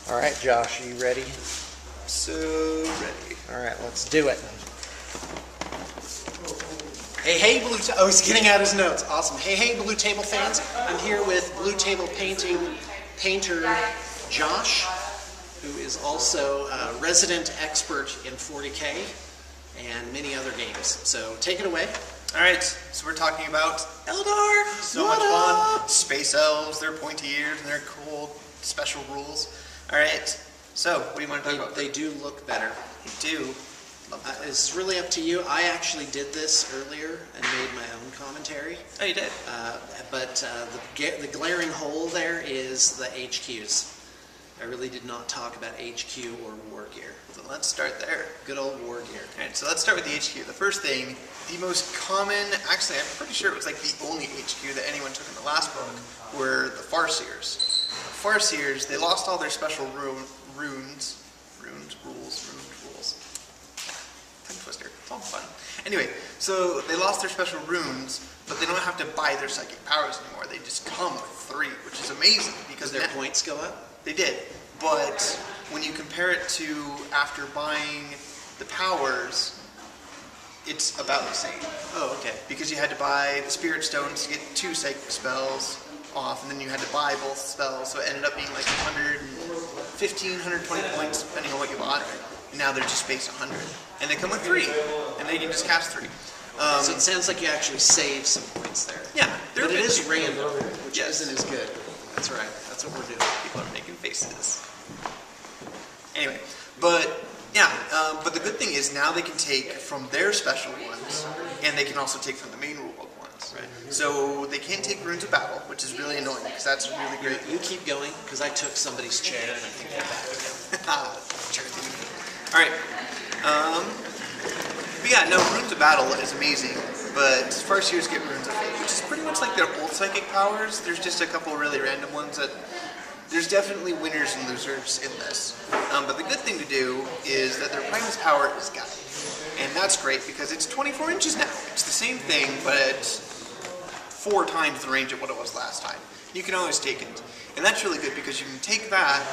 All right, Josh, are you ready? So ready. All right, let's do it. Hey, Blue Table. Oh, he's getting out his notes. Awesome. Hey, Blue Table fans. I'm here with Blue Table painter Josh, who is also a resident expert in 40K and many other games. So take it away. Alright, so we're talking about Eldar. So much fun. Space elves, their pointy ears, and their cool special rules. Alright, so what do you want to talk about? They do look better. They do. It's really up to you. I actually did this earlier and made my own commentary. Oh, you did? But the glaring hole there is the HQs. I really did not talk about HQ or war gear. So let's start there. Good old war gear. Alright, so let's start with the HQ. The first thing, the most common, actually I'm pretty sure it was like the only HQ that anyone took in the last book, were the Farseers. The Farseers, they lost all their special rules. Tongue twister, it's all fun. Anyway, so they lost their special runes, but they don't have to buy their psychic powers anymore. They just come with 3, which is amazing because their points go up? They did, but when you compare it to after buying the powers, it's about the same. Oh, okay. Because you had to buy the Spirit Stones to get 2 psychic spells off, and then you had to buy both spells, so it ended up being like 115, 120 points depending on what you bought. And now they're just based 100. And they come with 3, and they can just cast 3. So it sounds like you actually save some points there. Yeah. But it is random, which Yes. isn't as good. That's right. That's what we're doing. People are making faces. Anyway, but yeah, but the good thing is now they can take from their special ones, and they can also take from the main rulebook ones. Right. So they can't take Runes of Battle, which is really annoying because that's really great. You keep going, because I took somebody's chair and I think they're back. All right. But yeah, no, Runes of Battle is amazing, but Farseers get Runes of Fate, which is pretty much like their old psychic powers. There's just a couple of really random ones that there's definitely winners and losers in this. But the good thing to do is that their Primus power is guide. And that's great because it's 24 inches now. It's the same thing, but it's 4 times the range of what it was last time. You can always take it. And that's really good because you can take that,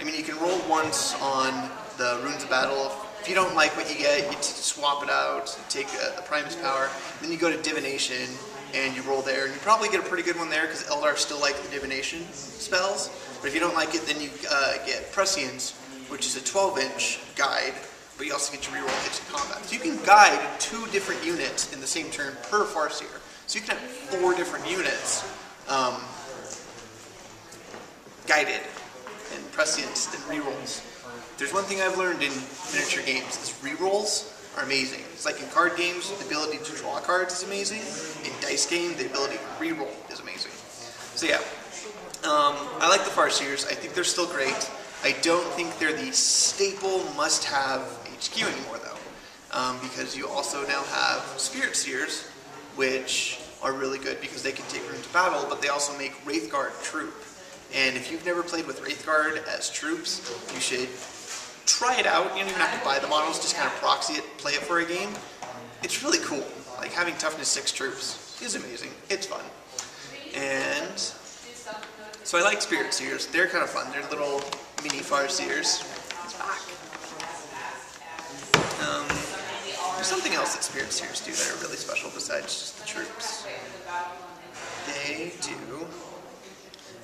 I mean, you can roll once on the Runes of Battle. If you don't like what you get, you swap it out, you take the Primus power, then you go to Divination, and you roll there, and you probably get a pretty good one there because Eldar still like the Divination spells. But if you don't like it, then you get Prescience, which is a 12-inch guide, but you also get to reroll hits in combat. So you can guide 2 different units in the same turn per Farseer. So you can have 4 different units guided and Prescience and rerolls. There's one thing I've learned in miniature games, is rerolls are amazing. It's like in card games, the ability to draw cards is amazing. In dice game, the ability to reroll is amazing. So yeah, I like the Farseers. I think they're still great. I don't think they're the staple must-have HQ anymore though, because you also now have Spirit Seers, which are really good because they can take Runes of Battle, but they also make Wraithguard troop. And if you've never played with Wraithguard as troops, you should try it out. You don't even have to buy the models, just kind of proxy it, play it for a game. It's really cool. Like having toughness 6 troops is amazing. It's fun. And so I like Spirit Seers. They're kind of fun. They're little mini Farseers. It's back. There's something else that Spirit Seers do that are really special besides just the troops. They do...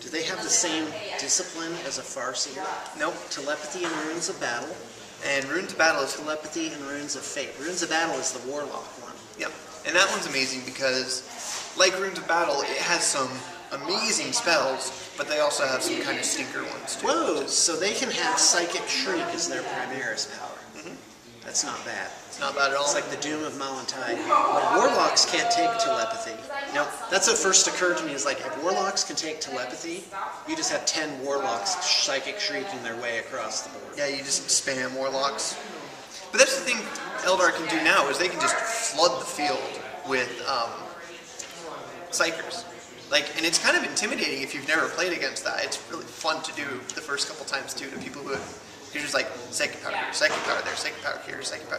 Do they have the same discipline as a Farseer? Nope. Telepathy and Runes of Battle. And Runes of Battle is Telepathy and Runes of Fate. Runes of Battle is the Warlock one. Yep. And that one's amazing because, like Runes of Battle, it has some amazing spells, but they also have some kind of stinker ones too. Whoa! So they can have Psychic Shriek as their Primaris power. That's not bad. It's not bad at all. It's like the Doom of Malantai. Warlocks can't take telepathy. Nope. That's what first occurred to me, is like, if Warlocks can take telepathy, you just have 10 Warlocks Psychic Shrieking their way across the board. Yeah, you just spam Warlocks. But that's the thing Eldar can do now, is they can just flood the field with Psychers. Like, and it's kind of intimidating if you've never played against that. It's really fun to do the first couple times too, to people who you're just like, psychic power here, psychic power there, psychic power here, psychic power.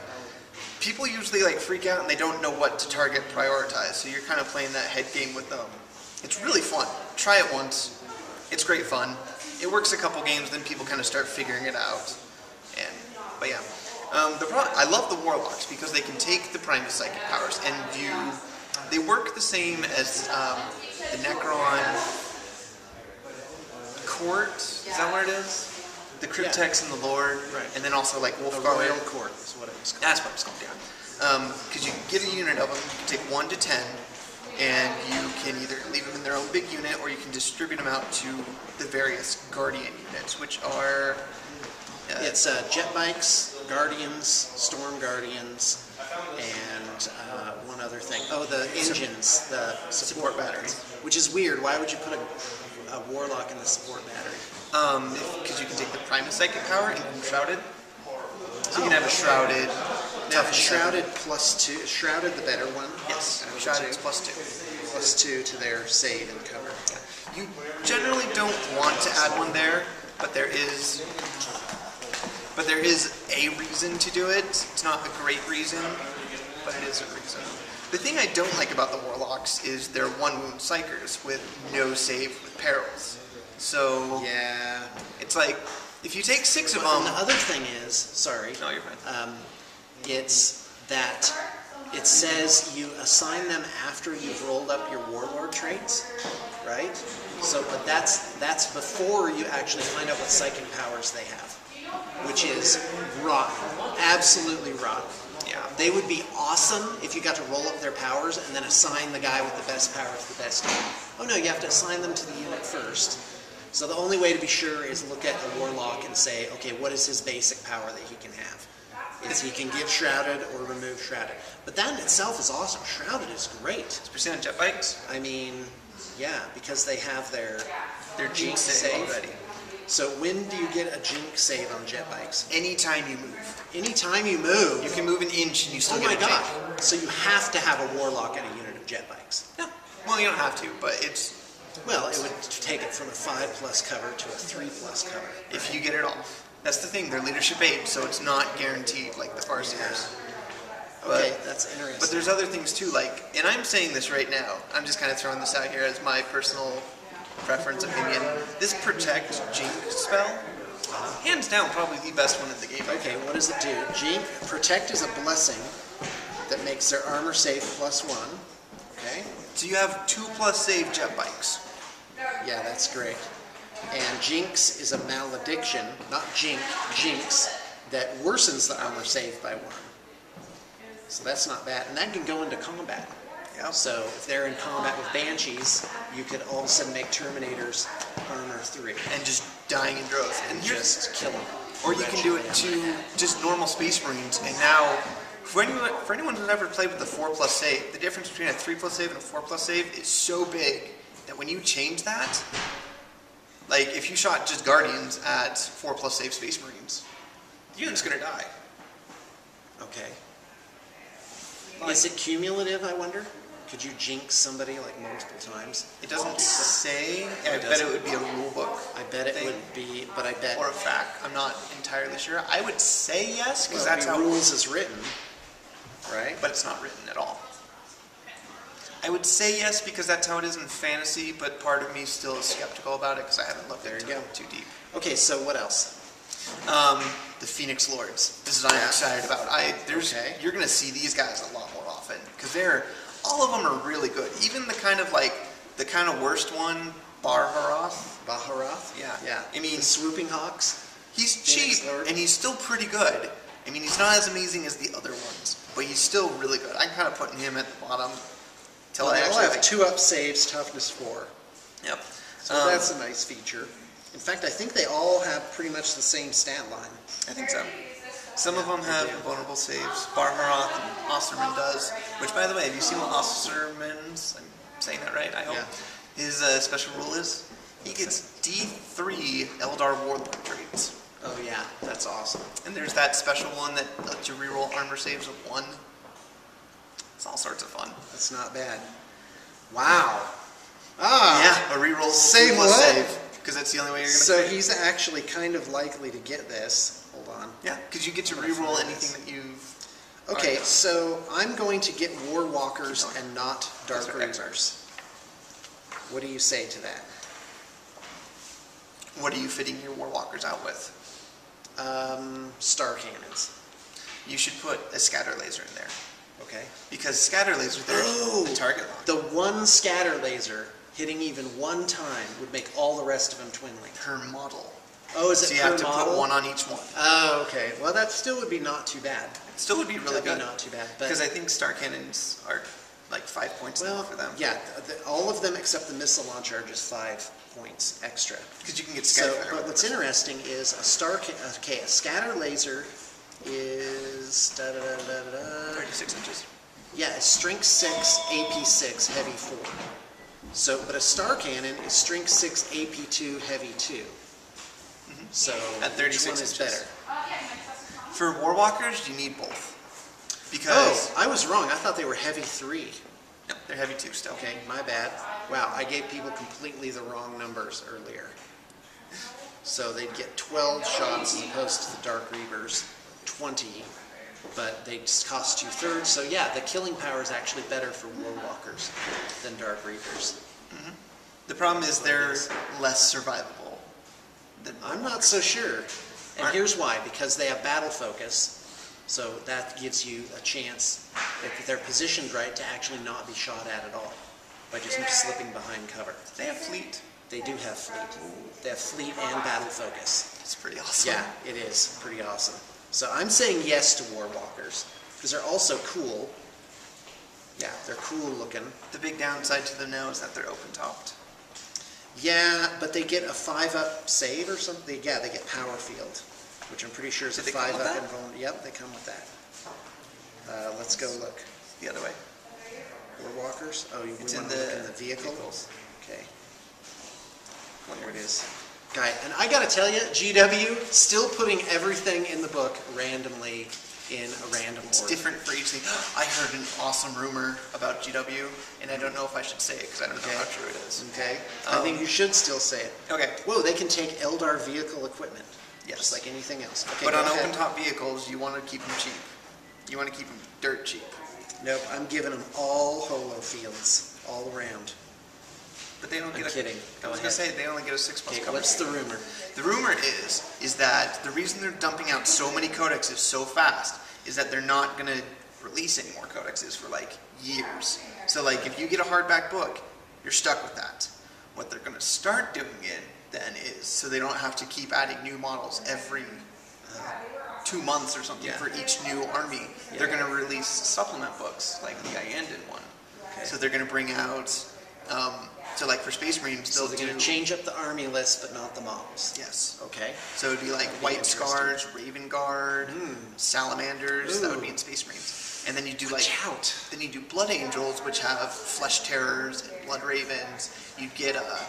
People usually like freak out and they don't know what to target prioritize, so you're kind of playing that head game with them. It's really fun. Try it once. It's great fun. it works a couple games, then people kind of start figuring it out. But yeah. I love the Warlocks because they can take the Primus Psychic powers and they work the same as the Necron Court, is that what it is? The Cryptex and the Lord, right. And then also like Wolfguard. The Royal Court is what it was called. That's what it's called, yeah. Because you get a unit of them, you can take 1 to 10, and you can either leave them in their own big unit, or you can distribute them out to the various Guardian units, which are... it's jet bikes, Guardians, Storm Guardians, and one other thing. Oh, the engines, the support batteries. Which is weird. Why would you put a Warlock in the support battery? Because you can take the Primus Psychic power and Shrouded. So you can have a Shrouded. Now, Shrouded +2. Shrouded the better one? Yes. Shrouded is +2. +2 to their save and cover. Yeah. You generally don't want to add one there, but there is a reason to do it. It's not a great reason, but it is a reason. The thing I don't like about the Warlocks is they're 1-wound Psychers with no save with perils. So yeah, it's like if you take 6 of them. And the other thing is, sorry. No, you're fine. It's that it says you assign them after you've rolled up your Warlord traits, right? So, but that's before you actually find out what psychic powers they have, which is rotten, absolutely rotten. Yeah. They would be awesome if you got to roll up their powers and then assign the guy with the best powers the best team. Oh no, you have to assign them to the unit first. So the only way to be sure is look at a Warlock and say, okay, what is his basic power that he can have? Is he can give Shrouded or remove Shrouded. But that in itself is awesome. Shrouded is great. Especially on jet bikes. I mean, yeah, because they have their Jinx save already. So when do you get a Jinx save on jet bikes? Anytime you move. Anytime you move? You can move an inch and you still oh get a my Jinx. god. So you have to have a Warlock and a unit of jet bikes. Yeah. Well, you don't have to, but it's... Well, it would take it from a 5+ cover to a 3+ cover. If you get it off. That's the thing, they're leadership 8, so it's not guaranteed like the Farseers. Yeah. Okay, that's interesting. But there's other things too, like, and I'm saying this right now, I'm just kind of throwing this out here as my personal preference opinion. This Protect Jinx spell, hands down, probably the best one in the game. Okay, what does it do? Protect is a blessing that makes their armor save +1. Okay. So you have 2+ save jet bikes. Yeah, that's great. And Jinx is a malediction, not Jinx, that worsens the armor save by 1. So that's not bad. And that can go into combat. Yep. So if they're in combat with Banshees, you could all of a sudden make Terminators armor 3. And just dying in droves. And just kill them. Or you can do it to just normal Space Marines, and now, for anyone who's ever played with the 4+ save, the difference between a 3+ save and a 4+ save is so big that when you change that, like if you shot just Guardians at 4+ save Space Marines, the unit's gonna die. Okay. Is it cumulative, I wonder? Could you jinx somebody like multiple times? It doesn't say. I bet it would be a rule book. I bet it would be, but I bet... Or a fact. I'm not entirely sure. I would say yes, because well, that's how... rules is written, right? But it's not written at all. I would say yes, because that's how it is in fantasy, but part of me still is skeptical about it, because I haven't looked into it too deep. Okay, so what else? The Phoenix Lords. This is what I'm excited about. You're going to see these guys a lot more often, because all of them are really good. Even the kind of worst one, Baharath. Baharath? Yeah. Yeah. I mean, the Swooping Hawks. He's Phoenix cheap, Lord. and he's still pretty good. I mean, he's not as amazing as the other ones, but he's still really good. I'm kind of putting him at the bottom. Well, they all have 2+ saves, toughness 4. Yep. So that's a nice feature. In fact, I think they all have pretty much the same stat line. I think so. Some of them have vulnerable saves. Barharoth and Osterman does. Which, by the way, have you seen what Osterman's, I'm saying that right, I hope, his special rule is? He gets D3 Eldar Warlock traits. Oh yeah, that's awesome. And there's that special one that lets you reroll armor saves of 1. It's all sorts of fun. That's not bad. Wow. Ah. Yeah, a reroll Say what? save. Because that's the only way you're going to So he's actually kind of likely to get this. Hold on. Yeah, because you get to reroll anything that you've... Okay, so I'm going to get War Walkers and not Dark Reavers. What do you say to that? What are you fitting your Warwalkers out with? Star cannons. You should put a scatter laser in there. Okay. Because scatter laser, there's the target lock. The one scatter laser hitting even one time would make all the rest of them twinling. Per model. Oh, is So it you per have to model? put one on each one. Oh, okay. Well, that still would be not too bad. It still would be really That'd good. be not too bad. Because I think star cannons are like 5 points now for them. Yeah, all of them except the missile launcher are just 5 points extra. Because you can get So, Skyfire. but what's interesting is a scatter laser is 36 inches. Yeah, it's strength 6, AP 6, heavy 4. So, but a star cannon is strength 6, AP 2, heavy 2. So, At 36 which one is inches. better? For Warwalkers, you need both. Because I was wrong. I thought they were heavy 3. no, they're heavy 2 still. Okay, my bad. Wow, I gave people completely the wrong numbers earlier. So they'd get 12 shots as opposed to the Dark Reavers, 20, but they just cost 2/3. So yeah, the killing power is actually better for Warwalkers than Dark Reavers. The problem is they're less survivable. I'm not so sure. And here's why, because they have battle focus, so that gives you a chance, if they're positioned right, to actually not be shot at all, by just slipping behind cover. They have fleet. They do have fleet. They have fleet and battle focus. It's pretty awesome. Yeah, it is pretty awesome. So I'm saying yes to Warwalkers, because they're also cool. Yeah, they're cool looking. The big downside to them now is that they're open-topped. Yeah, but they get a 5-up save or something. Yeah, they get power field, which I'm pretty sure is a Do they come with 5-up that? invulnerable. Yep, they come with that. Let's go look. The other way. Warwalkers? Oh, we It's want in to look the in the vehicle? vehicles. Okay. There it is. Guy, and I gotta tell you, GW, still putting everything in the book randomly in a random It's order. different for each thing. I heard an awesome rumor about GW, and I don't know if I should say it because I don't know how true it is. Okay. I think you should still say it. Okay. Whoa, they can take Eldar vehicle equipment. Yes. Just like anything else. Okay, But go on ahead. open-top vehicles, you want to keep them cheap. You want to keep them dirt cheap. Nope, I'm giving them all holo fields, all around. But they don't I'm get kidding. I Go was ahead. going to say, they only get a 6+ Okay, cover. what's the rumor? The rumor is that the reason they're dumping out so many codexes so fast is that they're not going to release any more codexes for like years. So like if you get a hardback book, you're stuck with that. What they're going to start doing it then is so they don't have to keep adding new models every 2 months or something for each new army. They're going to release supplement books like the Iandan one. Okay. So they're going to bring out, so like for Space Marines, So they'll they're going do, to change up the army list, but not the models. yes. Okay. So it'd be like White interesting. Scars, Raven Guard, Salamanders. That would be Ooh. in Space Marines. And then you do like, Watch out. then you do Blood Angels, which have Flesh Terrors and Blood Ravens. You'd get a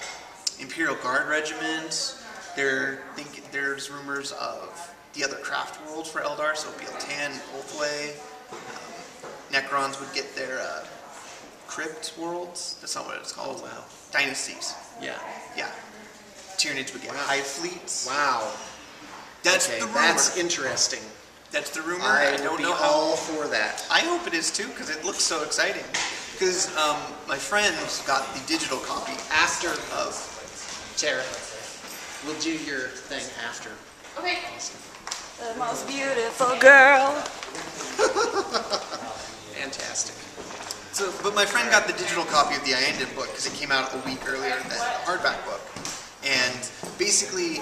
Imperial Guard regiment. There's rumors of the other craft worlds for Eldar, so Biel-Tan, Ulthway. Necrons would get their Crypt worlds. That's not what it's called. Oh, wow. Dynasties. Yeah. Yeah. Tyranids would get Wow. Hive fleets. Wow. That's Okay, the rumor. that's interesting. That's the rumor. I I would don't be know all how. for that. I hope it is too, because it looks so exciting. Because my friends got the digital copy After of. Tara, we'll do your thing after. Okay. The most beautiful girl. Fantastic. So, but my friend got the digital copy of the Iandan book because it came out a week earlier than the hardback book. And basically,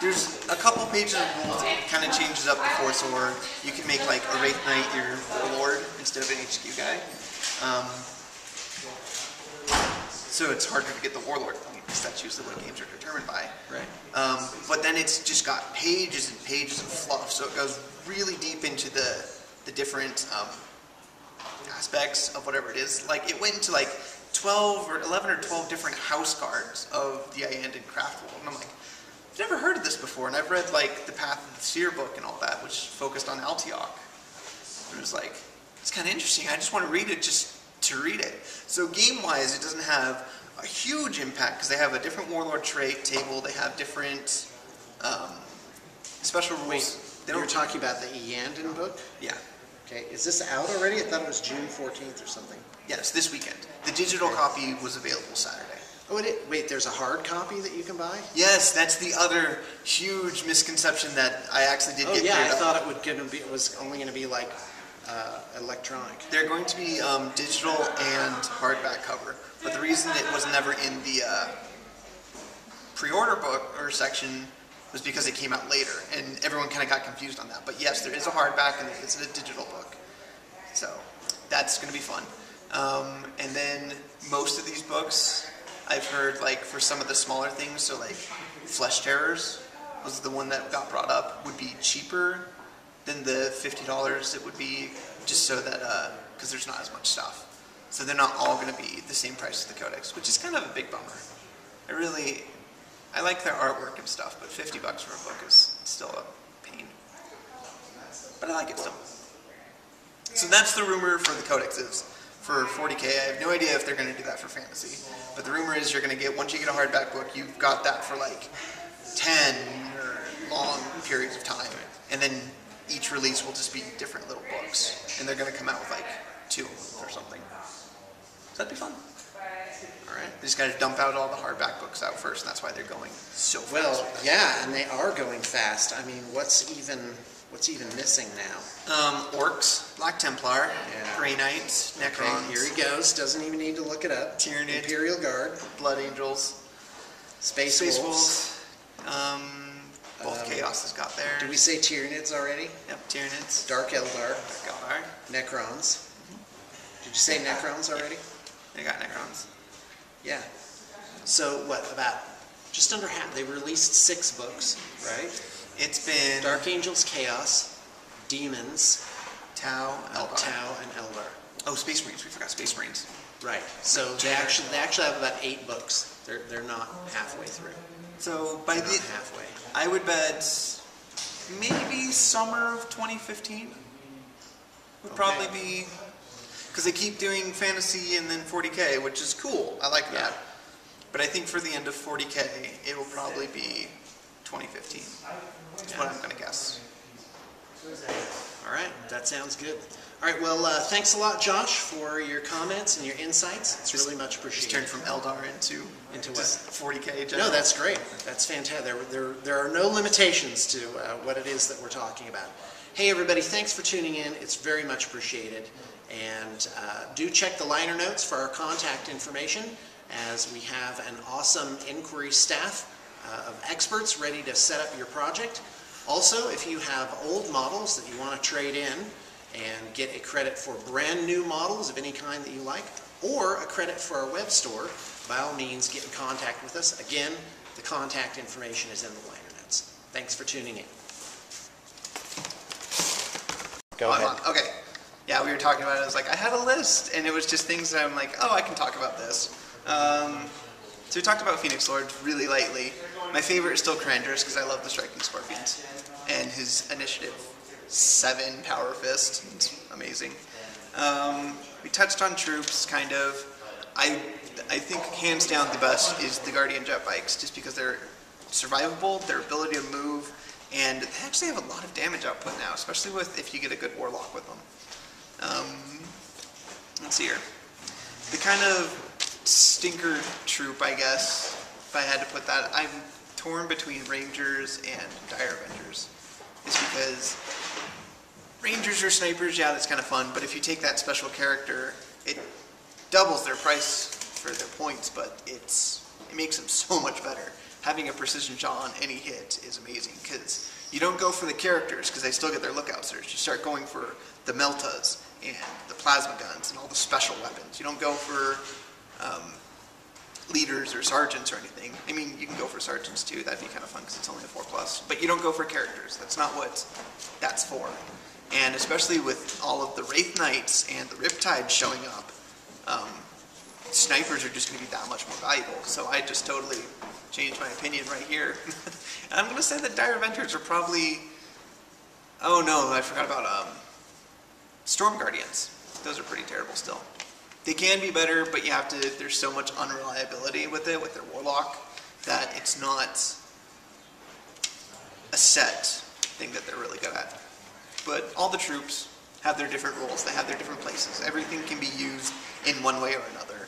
there's a couple pages of rules that kind of changes up the Force Org. You can make like a Wraith Knight your Warlord instead of an HQ guy. So it's harder to get the Warlord because that's usually what games are determined by. Right. But then it's just got pages and pages of fluff, so it goes really deep into the different aspects of whatever it is. Like it went into like 12 or 11 or 12 different house cards of the Iandan craft world, and I'm like, I've never heard of this before, and I've read like the Path of the Seer book and all that, which focused on Altioch. And it was like, it's kind of interesting. I just want to read it just to read it. So game-wise, it doesn't have a huge impact because they have a different Warlord trait table. They have different special rules. Wait, They you're don't. talking about the Iandan book? Yeah. Okay, is this out already? I thought it was June 14th or something. Yes, this weekend. The digital copy was available Saturday. Oh, wait, there's a hard copy that you can buy? Yes, that's the other huge misconception that I actually did get yeah, cleared I up. thought it was only going to be like electronic. They're going to be digital and hardback cover, but the reason it was never in the pre-order book or section was because it came out later, and everyone kind of got confused on that. But yes, there is a hardback and it's a digital book, so that's going to be fun. And then most of these books, I've heard, like for some of the smaller things, so like Flesh Terrors was the one that got brought up, would be cheaper than the $50 it would be, just so that, because there's not as much stuff. So they're not all going to be the same price as the Codex, which is kind of a big bummer. I like their artwork and stuff, but $50 for a book is still a pain. But I like it still. So that's the rumor for the Codexes. For 40K, I have no idea if they're going to do that for Fantasy. But the rumor is you're going to get, once you get a hardback book, you've got that for like 10 or long periods of time. And then each release will just be different little books. And they're going to come out with like 2 or something. So that'd be fun. Alright, they just got to dump out all the hardback books out first, and that's why they're going so fast. Well, yeah, and they are going fast. I mean, what's even missing now? Orcs, Black Templar, Yeah. Grey Knights, Necrons, Okay, here he goes. Doesn't even need to look it up. Tyranid, Imperial Guard, Blood Angels, Space Wolves. Both Chaos has got there. Do we say Tyranids already? Yep, Tyranids. Dark Eldar, Dark Eldar. Necrons. Did you say Necrons already? They got Necrons. Yeah. So what, about just under half? They released 6 books, right? It's been Dark Angels, Chaos, Demons, Tau, Eldar. Tau, and Eldar. Oh, Space Marines. We forgot Space Marines. Right. So they actually have about 8 books. They're not halfway through. So by They're the not halfway. I would bet maybe summer of 2015 would probably be, because they keep doing Fantasy and then 40K, which is cool. I like that. But I think for the end of 40K, it will probably be 2015. That's what I'm going to guess. All right, that sounds good. All right, well, thanks a lot, Josh, for your comments and your insights. It's really much Just appreciated. turned from Eldar into Into just what? 40K. General. No, that's great. That's fantastic. There are no limitations to what it is that we're talking about. Hey, everybody, thanks for tuning in. It's very much appreciated. And do check the liner notes for our contact information, as we have an awesome inquiry staff of experts ready to set up your project. Also, if you have old models that you want to trade in and get a credit for brand new models of any kind that you like, or a credit for our web store, by all means get in contact with us. Again, the contact information is in the liner notes. Thanks for tuning in. Go ahead. Okay. Yeah, we were talking about it. I was like, I had a list, and it was just things that I'm like, oh, I can talk about this. So we talked about Phoenix Lord really lightly. My favorite is still Crandris, because I love the Striking Scorpions. And his Initiative 7 Power Fist. It's amazing. We touched on troops, kind of. I think hands down the best is the Guardian Jet Bikes, just because they're survivable, their ability to move, and they actually have a lot of damage output now, especially if you get a good Warlock with them. Let's see here. The kind of stinker troop, I guess, if I had to put that, I'm torn between Rangers and Dire Avengers. It's because Rangers are snipers, yeah, that's kind of fun, but if you take that special character, it doubles their price for their points, but it makes them so much better. Having a precision shot on any hit is amazing, because you don't go for the characters, because they still get their lookout surge. You start going for the Meltas and the plasma guns and all the special weapons. You don't go for leaders or sergeants or anything. I mean, you can go for sergeants too. That'd be kind of fun because it's only a 4+. But you don't go for characters. That's not what that's for. And especially with all of the Wraith Knights and the Riptide showing up, snipers are just going to be that much more valuable. So I just totally changed my opinion right here. And I'm going to say that Dire Avengers are probably... Oh no, I forgot about Storm Guardians. Those are pretty terrible still. They can be better, but you have to, there's so much unreliability with it, with their Warlock, that it's not a set thing that they're really good at. But all the troops have their different roles, they have their different places. Everything can be used in one way or another.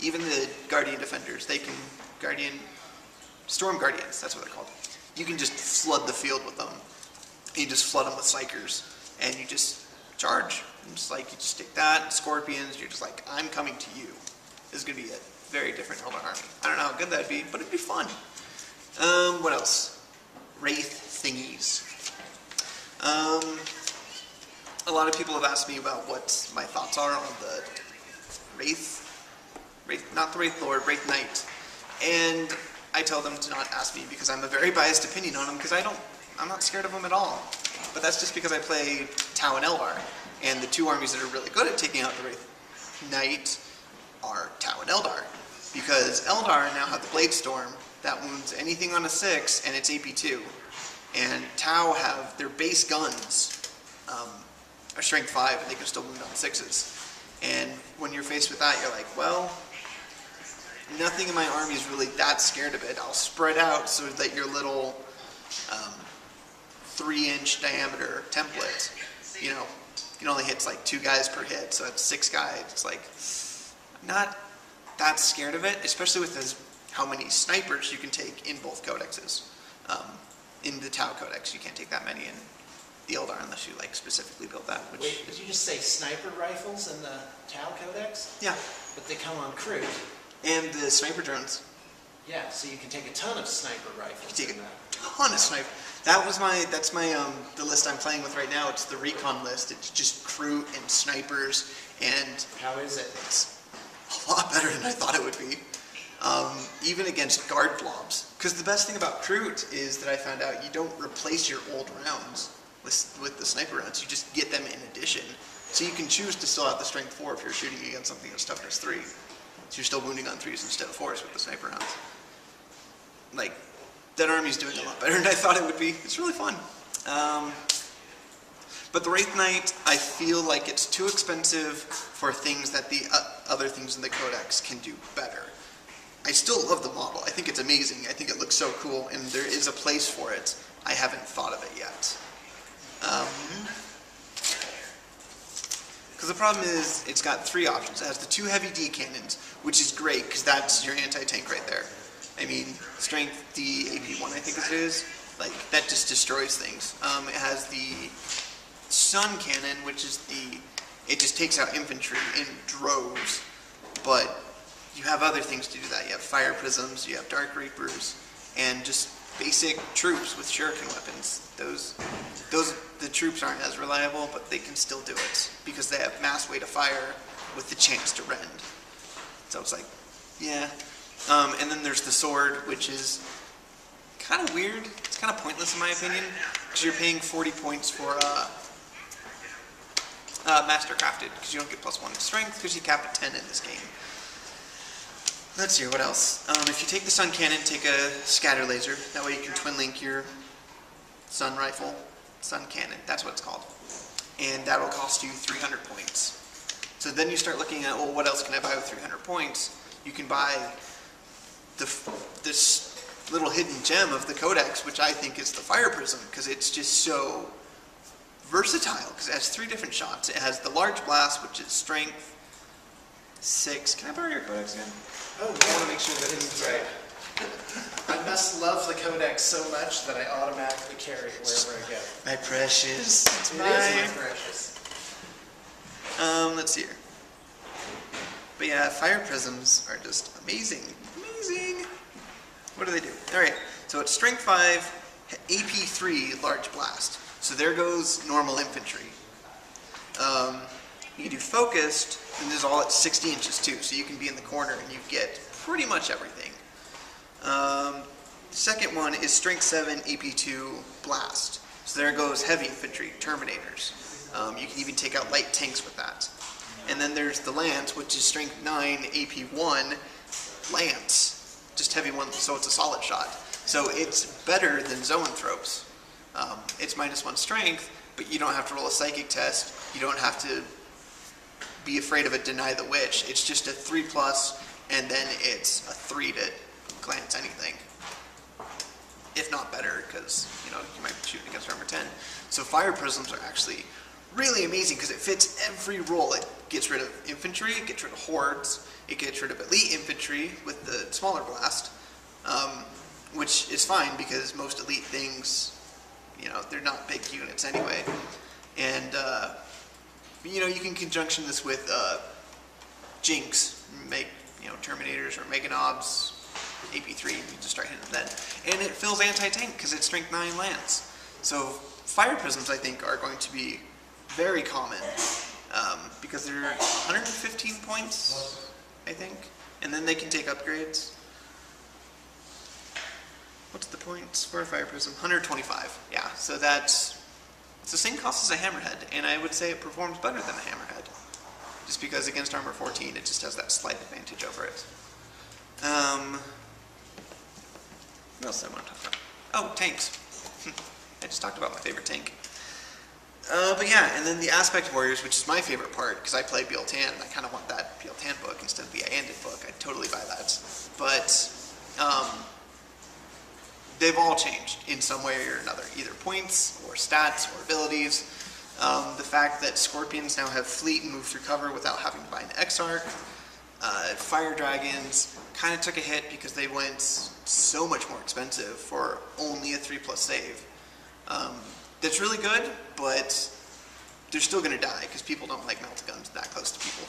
Even the Guardian Defenders, they can Storm Guardians, that's what they're called. You can just flood the field with them. You just flood them with Psychers, and you just charge. And just like, you just stick that, Scorpions, you're just like, I'm coming to you. This is going to be a very different Eldar army. I don't know how good that'd be, but it'd be fun. What else? Wraith thingies. A lot of people have asked me about what my thoughts are on the Wraith, not the Wraith Lord, Wraith Knight. And I tell them to not ask me because I have a very biased opinion on them because I'm not scared of them at all. But that's just because I play Tau and Eldar. And the two armies that are really good at taking out the Wraith Knight are Tau and Eldar. Because Eldar now have the Blade Storm that wounds anything on a 6 and it's AP2. And Tau have their base guns are strength 5 and they can still wound on 6s. And when you're faced with that, you're like, well, nothing in my army is really that scared of it. I'll spread out so that your little 3-inch diameter template, you know, it only hits like 2 guys per hit, so that's 6 guys. It's like, not that scared of it, especially with how many snipers you can take in both codexes. In the Tau Codex, you can't take that many in the Eldar unless you like specifically build that. Which Wait, did you just say sniper rifles in the Tau Codex? Yeah. But they come on crude. And the sniper drones. Yeah, so you can take a ton of sniper rifles. You can take a ton of sniper. That's my the list I'm playing with right now. It's the recon list. It's just crew and snipers. And how is it? It's a lot better than I thought it would be. Even against guard blobs. Because the best thing about Crute is that I found out you don't replace your old rounds with the sniper rounds. You just get them in addition. So you can choose to still have the strength 4 if you're shooting against something that's toughness 3. So you're still wounding on 3s instead of 4s with the sniper rounds. Like, that army's doing a lot better than I thought it would be. It's really fun. But the Wraith Knight, I feel like it's too expensive for things that the other things in the Codex can do better. I still love the model. I think it's amazing. I think it looks so cool, and there is a place for it. I haven't thought of it yet. Because the problem is, it's got 3 options. It has the 2 heavy D cannons, which is great, because that's your anti-tank right there. I mean, strength D, AP1, I think it is. Like, that just destroys things. It has the Sun Cannon, which is it just takes out infantry in droves, but you have other things to do that. You have Fire Prisms, you have Dark Reapers, and just basic troops with shuriken weapons. The troops aren't as reliable, but they can still do it, because they have mass weight of fire with the chance to rend. So it's like, yeah. And then there's the sword, which is kind of weird. It's kind of pointless in my opinion, because you're paying 40 points for Master Crafted, because you don't get +1 strength, because you cap at 10 in this game. Let's see, what else? If you take the Sun Cannon, take a Scatter Laser. That way you can twin link your Sun Rifle. Sun Cannon, that's what it's called. And that will cost you 300 points. So then you start looking at, well, what else can I buy with 300 points? You can buy this little hidden gem of the Codex, which I think is the Fire Prism, because it's just so versatile, because it has 3 different shots. It has the Large Blast, which is strength 6. Can I borrow your Codex again? Oh, yeah. I want to make sure that it's right. I must love the Codex so much that I automatically carry it wherever I go. My precious. It's mine. It is my precious. Let's see here. But yeah, Fire Prisms are just amazing. Amazing! What do they do? Alright, so it's strength 5, AP3, Large Blast. So there goes normal infantry. You can do focused, and this is all at 60 inches too, so you can be in the corner and you get pretty much everything. Second one is strength 7, AP2, Blast. So there goes heavy infantry, Terminators. You can even take out light tanks with that. And then there's the Lance, which is strength 9, AP1, Lance. Just heavy one, so it's a solid shot. So it's better than Zoanthropes. It's -1 strength, but you don't have to roll a psychic test. You don't have to be afraid of a Deny the Witch. It's just a 3+, and then it's a 3 to glance anything. If not better, because you might be shooting against armor 10. So Fire Prisms are actually really amazing because it fits every role. It gets rid of infantry, it gets rid of hordes, it gets rid of elite infantry with the smaller blast, which is fine because most elite things, you know, they're not big units anyway. And, you know, you can conjunction this with Jinx, make, you know, Terminators or Meganobs, AP3, you can just start hitting them then. And it fills anti-tank because it's strength 9 lands. So Fire Prisms, I think, are going to be very common because they're 115 points, I think, and then they can take upgrades. What's the points for a Fire Prism? 125, yeah, so it's the same cost as a Hammerhead, and I would say it performs better than a Hammerhead, just because against armor 14 it just has that slight advantage over it. What else do I want to talk about? Oh, tanks. I just talked about my favorite tank. But yeah, and then the Aspect Warriors, which is my favorite part, because I play Biel-Tan, and I kind of want that Biel-Tan book instead of the Iandid book. I'd totally buy that. But they've all changed in some way or another, either points, or stats, or abilities. The fact that Scorpions now have Fleet and move through cover without having to buy an Exarch. Fire Dragons kind of took a hit because they went so much more expensive for only a 3+ save. That's really good, but they're still going to die because people don't like melt guns that close to people.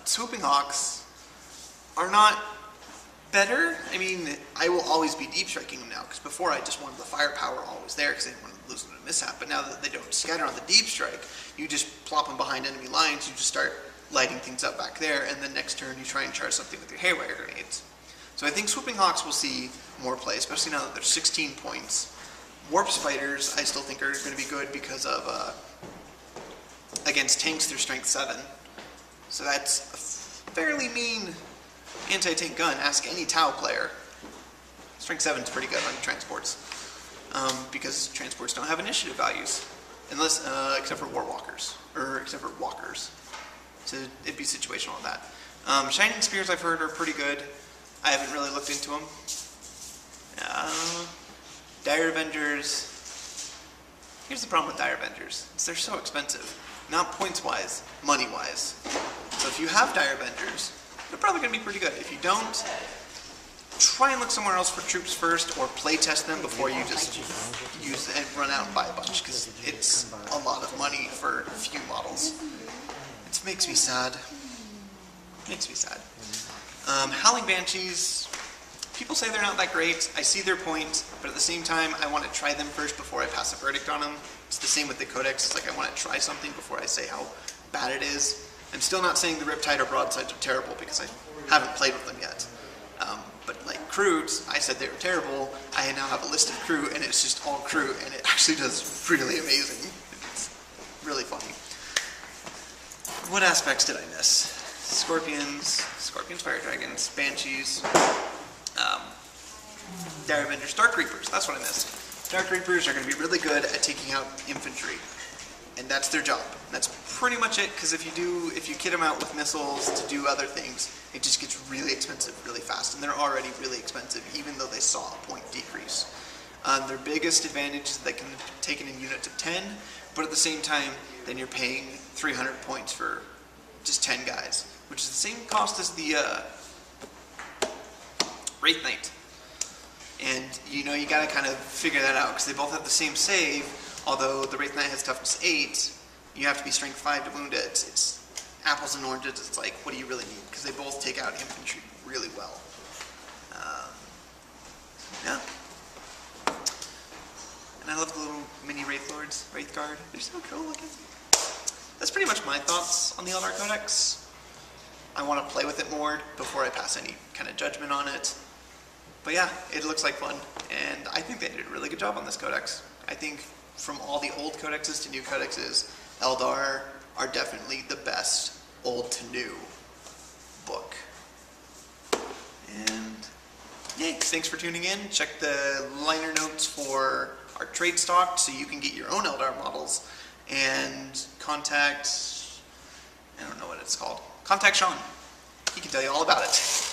Swooping Hawks are not better. I mean, I will always be deep striking them now because before I just wanted the firepower always there because I didn't want to lose them to mishap. But now that they don't scatter on the deep strike, you just plop them behind enemy lines, you just start lighting things up back there, and then next turn you try and charge something with your haywire grenades. So I think Swooping Hawks will see more play, especially now that they're 16 points. Warp Spiders, I still think are going to be good because of, against tanks, they're strength 7. So that's a fairly mean anti-tank gun. Ask any Tau player. Strength 7 is pretty good on transports. Because transports don't have initiative values. Unless, except for Warwalkers. Or except for Walkers. So it'd be situational on that. Shining Spears, I've heard, are pretty good. I haven't really looked into them. Dire Avengers. Here's the problem with Dire Avengers. They're so expensive. Not points-wise, money-wise. So if you have Dire Avengers, they're probably going to be pretty good. If you don't, try and look somewhere else for troops first, or play test them before you just use and run out and buy a bunch, because it's a lot of money for a few models. It makes me sad. Makes me sad. Howling Banshees, people say they're not that great. I see their point, but at the same time, I want to try them first before I pass a verdict on them. It's the same with the Codex. It's like I want to try something before I say how bad it is. I'm still not saying the Riptide or Broadsides are terrible because I haven't played with them yet. But like crews, I said they were terrible. I now have a list of crew, and it's just all crew, and it actually does really amazing. It's really funny. What aspects did I miss? Scorpions, Fire Dragons, Banshees, Dire Avengers, Dark Reapers, that's what I missed. Dark Reapers are going to be really good at taking out infantry, and that's their job. That's pretty much it, because if you kit them out with missiles to do other things, it just gets really expensive really fast, and they're already really expensive, even though they saw a point decrease. Their biggest advantage is they can be taken in units of 10, but at the same time, then you're paying 300 points for just 10 guys, which is the same cost as the Wraith Knight. And you know, you gotta kind of figure that out, because they both have the same save, although the Wraith Knight has toughness 8, you have to be strength 5 to wound it. It's apples and oranges. It's like, what do you really need? Because they both take out infantry really well. Yeah. And I love the little mini Wraith Lords, Wraith Guard. They're so cool looking. That's pretty much my thoughts on the Eldar Codex. I want to play with it more before I pass any kind of judgment on it. But yeah, it looks like fun, and I think they did a really good job on this codex. I think from all the old codexes to new codexes, Eldar are definitely the best old to new book. And yay, thanks for tuning in. Check the liner notes for our trade stock so you can get your own Eldar models, and contact, I don't know what it's called, contact Shawn. He can tell you all about it.